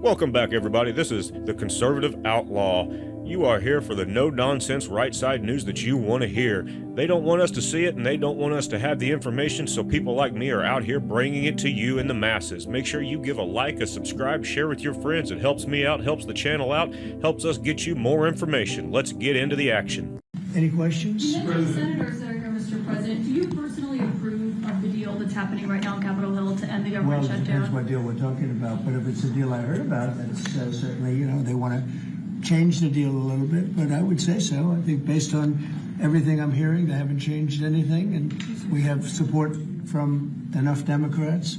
Welcome back, everybody. This is the Conservative Outlaw. You are here for the no-nonsense right-side news that you want to hear. They don't want us to see it, and they don't want us to have the information, so people like me are out here bringing it to you in the masses. Make sure you give a like, a subscribe, share with your friends. It helps me out, helps the channel out, helps us get you more information. Let's get into the action. Any questions? Senator, Mr. President, do you personally approve of the deal that's happening right now on Capitol Hill to end the government Well, it shutdown? depends what deal we're talking about, but if it's a deal I heard about, that's certainly, they want to change the deal a little bit, but I would say so. I think based on everything I'm hearing, they haven't changed anything, and we have support from enough Democrats,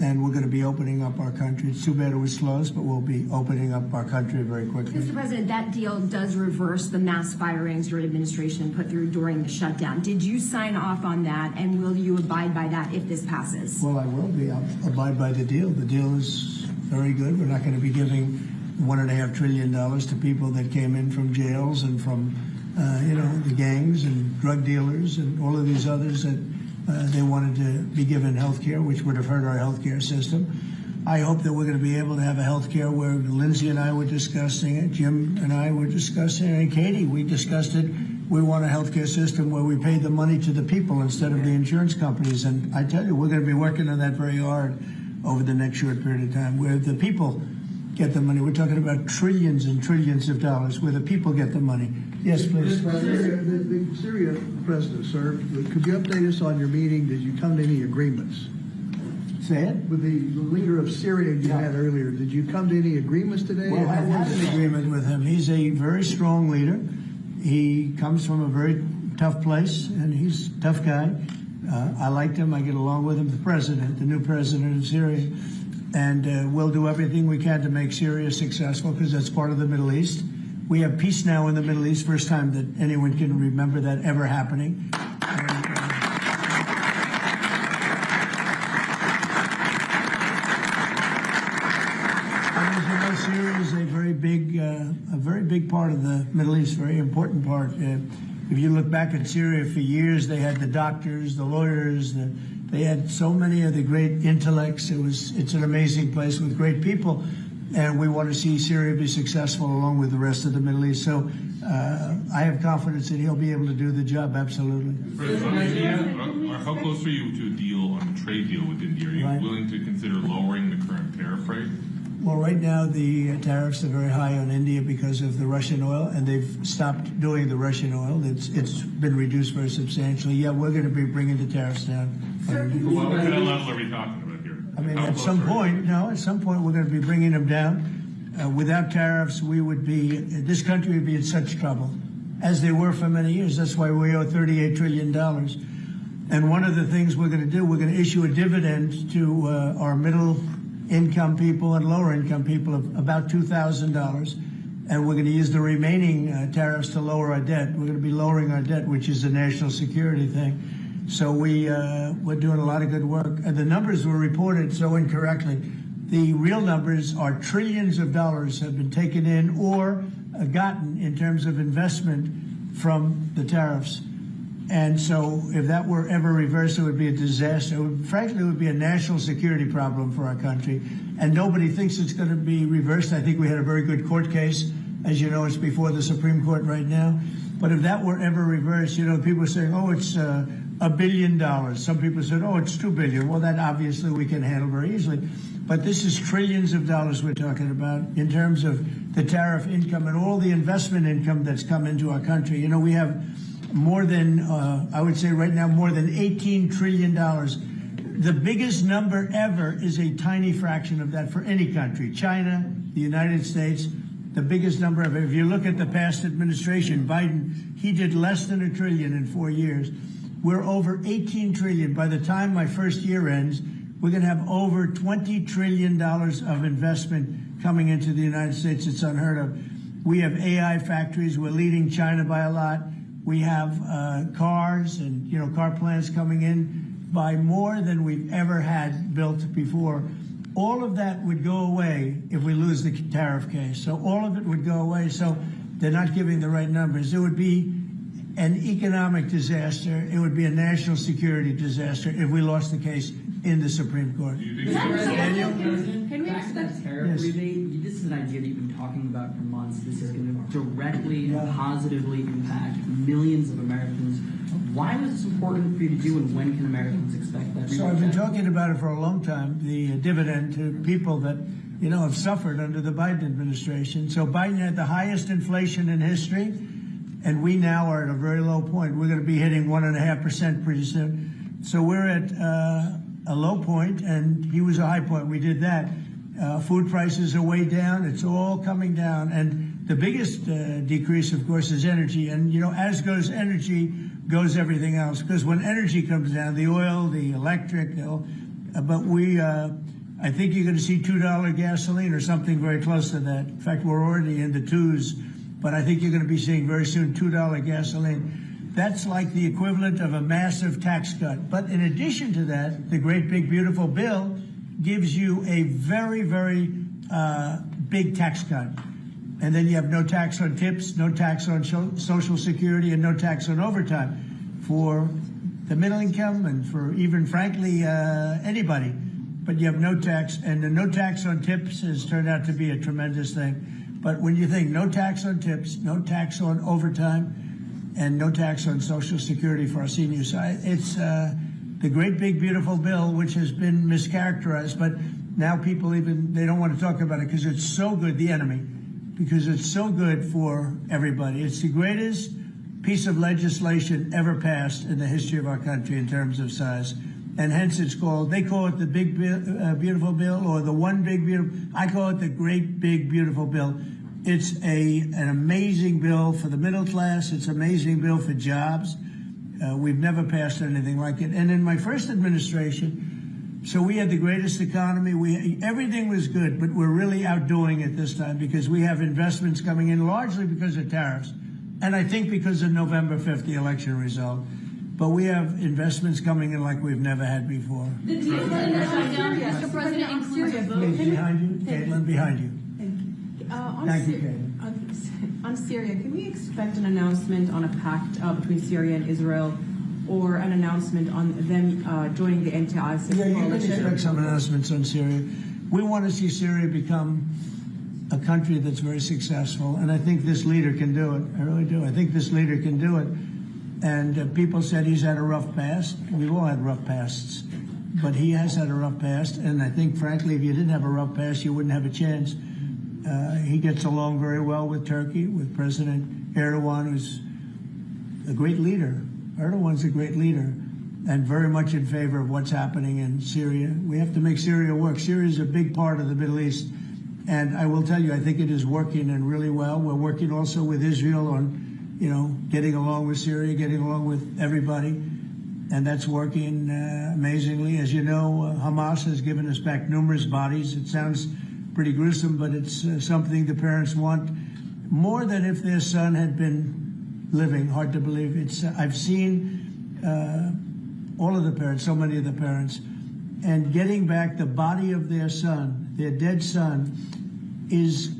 and we're going to be opening up our country. It's too bad it was closed, but we'll be opening up our country very quickly. Mr. President, that deal does reverse the mass firings your administration put through during the shutdown. Did you sign off on that, and will you abide by that if this passes? Well, I will be. I'll abide by the deal. The deal is very good. We're not going to be giving $1.5 trillion to people that came in from jails and from, the gangs and drug dealers and all of these others that they wanted to be given health care, which would have hurt our health care system. I hope that we're going to be able to have a health care where Lindsay and I were discussing it, Jim and I were discussing it, and Katie, we discussed it. We want a health care system where we pay the money to the people instead of the insurance companies. And I tell you, we're going to be working on that very hard over the next short period of time, where the people get the money. We're talking about trillions and trillions of dollars where the people get the money. Yes, please. The Syria president, sir, could you update us on your meeting? Did you come to any agreements? Say it. With the leader of Syria you had earlier, did you come to any agreements today? Well, I had an agreement with him. He's a very strong leader. He comes from a very tough place, and he's a tough guy. I liked him. I get along with him. The new president of Syria. And we'll do everything we can to make Syria successful because that's part of the Middle East. We have peace now in the Middle East, first time that anyone can remember that ever happening. And as you know, Syria is a very big part of the Middle East, very important part. If you look back at Syria, for years they had the doctors, the lawyers, they had so many of the great intellects. It's an amazing place with great people, and we want to see Syria be successful along with the rest of the Middle East. So I have confidence that he'll be able to do the job, absolutely. How close are you to a deal on a trade deal with India? Are you willing to consider lowering the current tariff rate? Well, right now the tariffs are very high on India because of the Russian oil, and they've stopped doing the Russian oil. It's been reduced very substantially. Yeah, we're going to be bringing the tariffs down. What kind of level are we talking about here? I mean, at some point we're going to be bringing them down. Without tariffs, this country would be in such trouble, as they were for many years. That's why we owe $38 trillion. And one of the things we're going to do, we're going to issue a dividend to our middle-income people and lower-income people of about $2,000. And we're going to use the remaining tariffs to lower our debt. We're going to be lowering our debt, which is a national security thing. So we're doing a lot of good work. And the numbers were reported so incorrectly. The real numbers are trillions of dollars have been taken in or gotten in terms of investment from the tariffs. And so if that were ever reversed, it would be a disaster. Frankly, it would be a national security problem for our country. And nobody thinks it's going to be reversed. I think we had a very good court case. As you know, it's before the Supreme Court right now. But if that were ever reversed, people are saying, oh, it's $1 billion. Some people said, oh, it's $2 billion. Well, that obviously we can handle very easily. But this is trillions of dollars we're talking about in terms of the tariff income and all the investment income that's come into our country. We have more than, I would say right now, more than $18 trillion. The biggest number ever is a tiny fraction of that for any country. China, the United States, the biggest number ever. If you look at the past administration, Biden, he did less than $1 trillion in 4 years. We're over $18 trillion. By the time my first year ends, we're going to have over $20 trillion of investment coming into the United States. It's unheard of. We have AI factories. We're leading China by a lot. We have cars and car plants coming in by more than we've ever had built before. All of that would go away if we lose the tariff case. So all of it would go away. So they're not giving the right numbers. It would be an economic disaster. It would be a national security disaster if we lost the case. in the Supreme Court. Do you think Can we expect tariff Yes. rebate? This is an idea that you've been talking about for months. This is going to directly and positively impact millions of Americans. Why was this important for you to do, and when can Americans expect that rebate? So I've been check? talking about it for a long time, the dividend to people that, have suffered under the Biden administration. So Biden had the highest inflation in history, and we now are at a very low point. We're going to be hitting 1.5% pretty soon. So we're at a low point, and he was a high point. We did that. Food prices are way down. It's all coming down. And the biggest decrease, of course, is energy. And, as goes energy, goes everything else. Because when energy comes down, the oil, the electric, I think you're going to see $2 gasoline or something very close to that. In fact, we're already in the twos, but I think you're going to be seeing very soon $2 gasoline. That's like the equivalent of a massive tax cut. But in addition to that, the great big beautiful bill gives you a very, very big tax cut. And then you have no tax on tips, no tax on Social Security, and no tax on overtime for the middle income and for even, frankly, anybody. But you have no tax, and the no tax on tips has turned out to be a tremendous thing. But when you think no tax on tips, no tax on overtime, and no tax on Social Security for our seniors, it's the great big beautiful bill, which has been mischaracterized. But now people they don't want to talk about it because it's so good, the enemy, because it's so good for everybody. It's the greatest piece of legislation ever passed in the history of our country in terms of size. And hence they call it the big beautiful bill, or the one big beautiful. I call it the great big beautiful bill. It's an amazing bill for the middle class. It's an amazing bill for jobs. We've never passed anything like it. And in my first administration, so we had the greatest economy. Everything was good, but we're really outdoing it this time because we have investments coming in largely because of tariffs. And I think because of November 5th, the election result. But we have investments coming in like we've never had before. The deal that shut down, Mr. President, includes a vote. Behind you, Caitlin, behind you. Thank you, Caitlin. On Syria, can we expect an announcement on a pact between Syria and Israel, or an announcement on them joining the anti-ISIS Yeah, you can coalition? expect some announcements on Syria. We want to see Syria become a country that's very successful, and I think this leader can do it. I really do. I think this leader can do it. And people said he's had a rough past. We've all had rough pasts. But he has had a rough past, and I think, frankly, if you didn't have a rough past, you wouldn't have a chance. He gets along very well with Turkey, with President Erdogan, who's a great leader. Erdogan's a great leader, and very much in favor of what's happening in Syria. We have to make Syria work. Syria is a big part of the Middle East, and I will tell you, I think it is working and really well. We're working also with Israel on getting along with Syria, getting along with everybody, and that's working amazingly. As you know, Hamas has given us back numerous bodies. It sounds pretty gruesome, but it's something the parents want more than if their son had been living. Hard to believe. I've seen all of the parents, so many of the parents, and getting back the body of their son, their dead son, is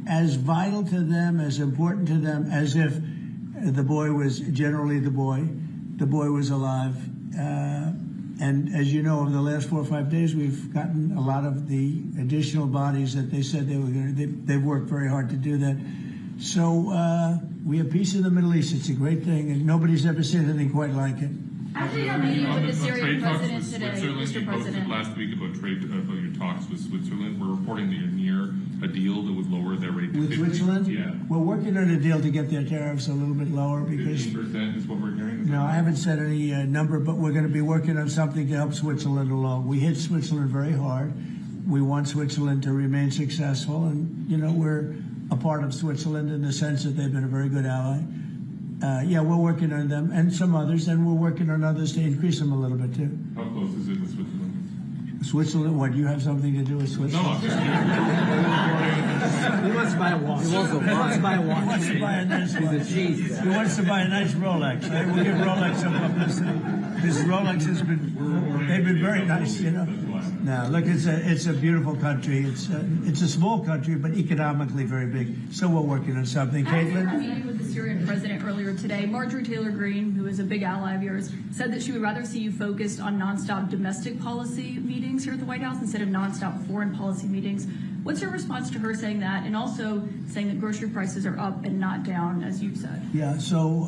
as vital to them, as important to them, as if the boy was generally the boy was alive. And as you know, over the last 4 or 5 days, we've gotten a lot of the additional bodies that they said they were going to. They've worked very hard to do that. So we have peace in the Middle East. It's a great thing, and nobody's ever seen anything quite like it. After your meeting with the Syrian president today, Switzerland, Mr. you posted President. last week about your talks with Switzerland. We're reporting that you're near a deal that would lower their rate to With 50. Switzerland? Yeah. We're working on a deal to get their tariffs a little bit lower because. 15% is what we're hearing. No, I haven't said any number, but we're going to be working on something to help Switzerland along. We hit Switzerland very hard. We want Switzerland to remain successful, and we're a part of Switzerland in the sense that they've been a very good ally. We're working on them and some others, and we're working on others to increase them a little bit too. How close is it with Switzerland? Switzerland? What? You have something to do with Switzerland? No, I'm just He wants to buy a watch. He wants to buy a watch. He wants to buy a nice watch. He wants to buy a nice Rolex. Right? We'll give Rolex some publicity. This Rolex has they've been very nice, you know. No, look, it's a beautiful country. It's a small country, but economically very big. So we're working on something. After a Caitlin? meeting with the Syrian president earlier today, Marjorie Taylor Greene, who is a big ally of yours, said that she would rather see you focused on nonstop domestic policy meetings here at the White House instead of nonstop foreign policy meetings. What's your response to her saying that, and also saying that grocery prices are up and not down, as you've said? Yeah, so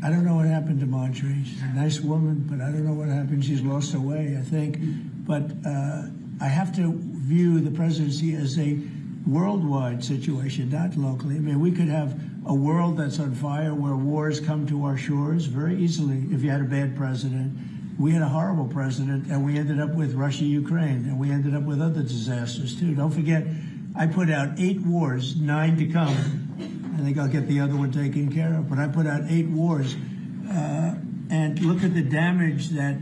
I don't know what happened to Marjorie. She's a nice woman, but I don't know what happened. She's lost her way, I think. But I have to view the presidency as a worldwide situation, not locally. I mean, we could have a world that's on fire where wars come to our shores very easily if you had a bad president. We had a horrible president, and we ended up with Russia, Ukraine, and we ended up with other disasters, too. Don't forget, I put out 8 wars, 9 to come. I think I'll get the other one taken care of, but I put out 8 wars. And look at the damage that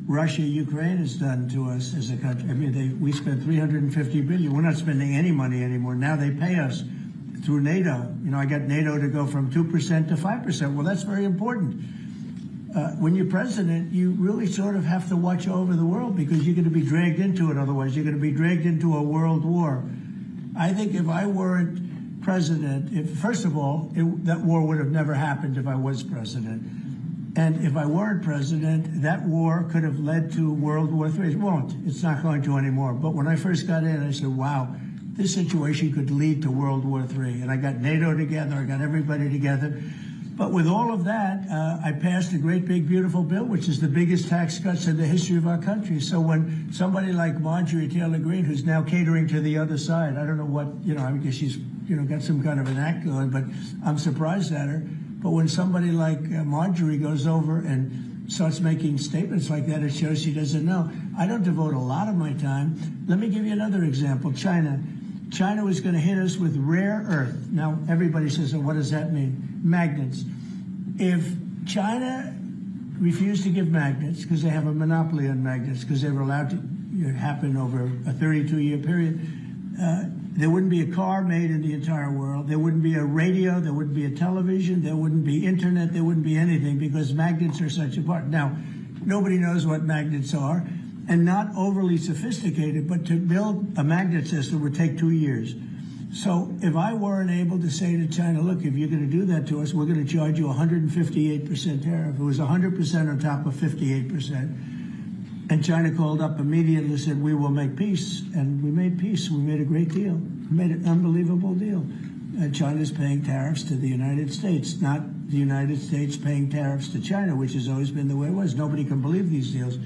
Russia, Ukraine has done to us as a country. I mean, we spent $350 billion. We're not spending any money anymore. Now they pay us through NATO. You know, I got NATO to go from 2% to 5%. Well, that's very important. When you're president, you really sort of have to watch over the world because you're going to be dragged into it otherwise. You're going to be dragged into a world war. I think if I weren't president, first of all, that war would have never happened if I was president. And if I weren't president, that war could have led to World War III. It won't. It's not going to anymore. But when I first got in, I said, wow, this situation could lead to World War III. And I got NATO together. I got everybody together. But with all of that, I passed a great, big, beautiful bill, which is the biggest tax cuts in the history of our country. So when somebody like Marjorie Taylor Greene, who's now catering to the other side, I don't know what, I guess she's, got some kind of an act going, but I'm surprised at her. But when somebody like Marjorie goes over and starts making statements like that, it shows she doesn't know. I don't devote a lot of my time. Let me give you another example. China. China was going to hit us with rare earth. Now, everybody says, oh, what does that mean? Magnets. If China refused to give magnets, because they have a monopoly on magnets, because they were allowed to happen over a 32-year period, there wouldn't be a car made in the entire world. There wouldn't be a radio. There wouldn't be a television. There wouldn't be internet. There wouldn't be anything because magnets are such a part. Now, nobody knows what magnets are, and not overly sophisticated, but to build a magnet system would take 2 years. So if I weren't able to say to China, look, if you're going to do that to us, we're going to charge you 158% tariff. It was 100% on top of 58%. And China called up immediately and said, we will make peace. And we made peace. We made a great deal. We made an unbelievable deal. China's paying tariffs to the United States, not the United States paying tariffs to China, which has always been the way it was. Nobody can believe these deals.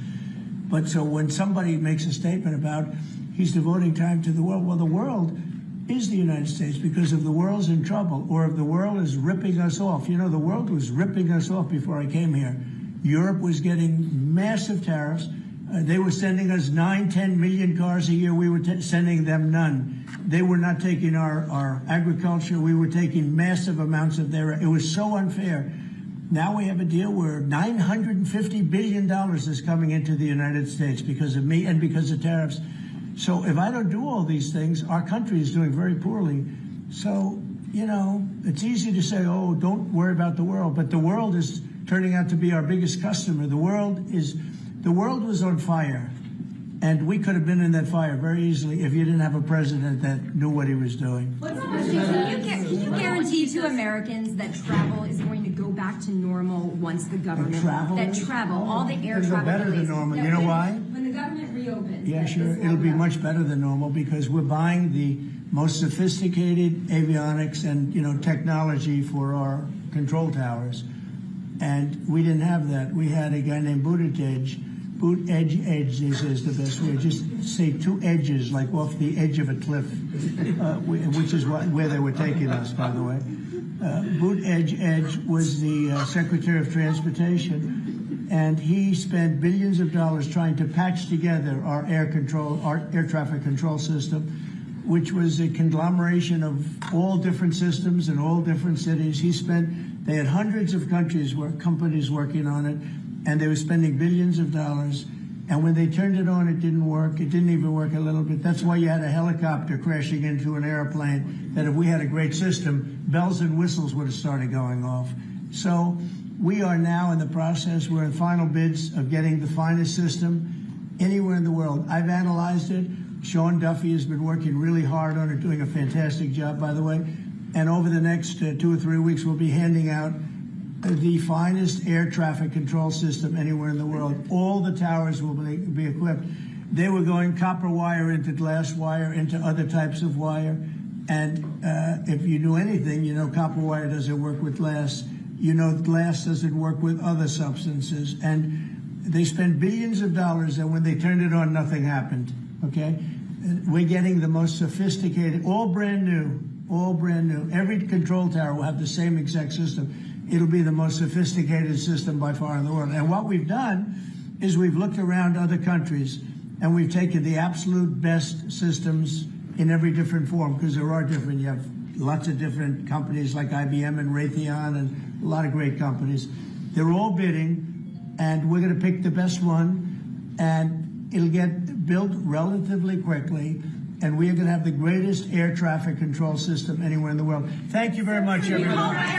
But so when somebody makes a statement about he's devoting time to the world, well, the world is the United States because if the world's in trouble or if the world is ripping us off, the world was ripping us off before I came here. Europe was getting massive tariffs. They were sending us 9-10 million cars a year. We were sending them none. They were not taking our agriculture. We were taking massive amounts of their. It was so unfair. Now we have a deal where $950 billion is coming into the United States because of me and because of tariffs. So if I don't do all these things, our country is doing very poorly. So, it's easy to say, oh, don't worry about the world. But the world is turning out to be our biggest customer. The world was on fire. And we could have been in that fire very easily if you didn't have a president that knew what he was doing. Can you guarantee to Americans that travel is going to go back to normal once the government all the air It'll travel go better than delays? normal. You know why? When the government reopens. Yeah, sure. It'll be much better than normal because we're buying the most sophisticated avionics and technology for our control towers, and we didn't have that. We had a guy named Buttigieg. Edge, they say is the best way. Just say 2 edges, like off the edge of a cliff, which is where they were taking us, by the way. Edge was the Secretary of Transportation, and he spent billions of dollars trying to patch together our air traffic control system, which was a conglomeration of all different systems in all different cities. They had hundreds of companies working on it, and they were spending billions of dollars. And when they turned it on, it didn't work. It didn't even work a little bit. That's why you had a helicopter crashing into an airplane, that if we had a great system, bells and whistles would have started going off. So We are now in the process, we're in final bids of getting the finest system anywhere in the world. I've analyzed it. Sean Duffy has been working really hard on it, doing a fantastic job, by the way. And over the next 2 or 3 weeks, we'll be handing out the finest air traffic control system anywhere in the world. All the towers will be equipped. They were going copper wire into glass wire into other types of wire. And if you do anything, you know copper wire doesn't work with glass. You know glass doesn't work with other substances. And they spent billions of dollars, and when they turned it on, nothing happened. Okay? We're getting the most sophisticated, all brand new. All brand new. Every control tower will have the same exact system. It'll be the most sophisticated system by far in the world. And what we've done is we've looked around other countries and we've taken the absolute best systems in every different form, because there are different. You have lots of different companies like IBM and Raytheon and a lot of great companies. They're all bidding, and we're going to pick the best one, and it'll get built relatively quickly. And we are going to have the greatest air traffic control system anywhere in the world. Thank you very much, everybody.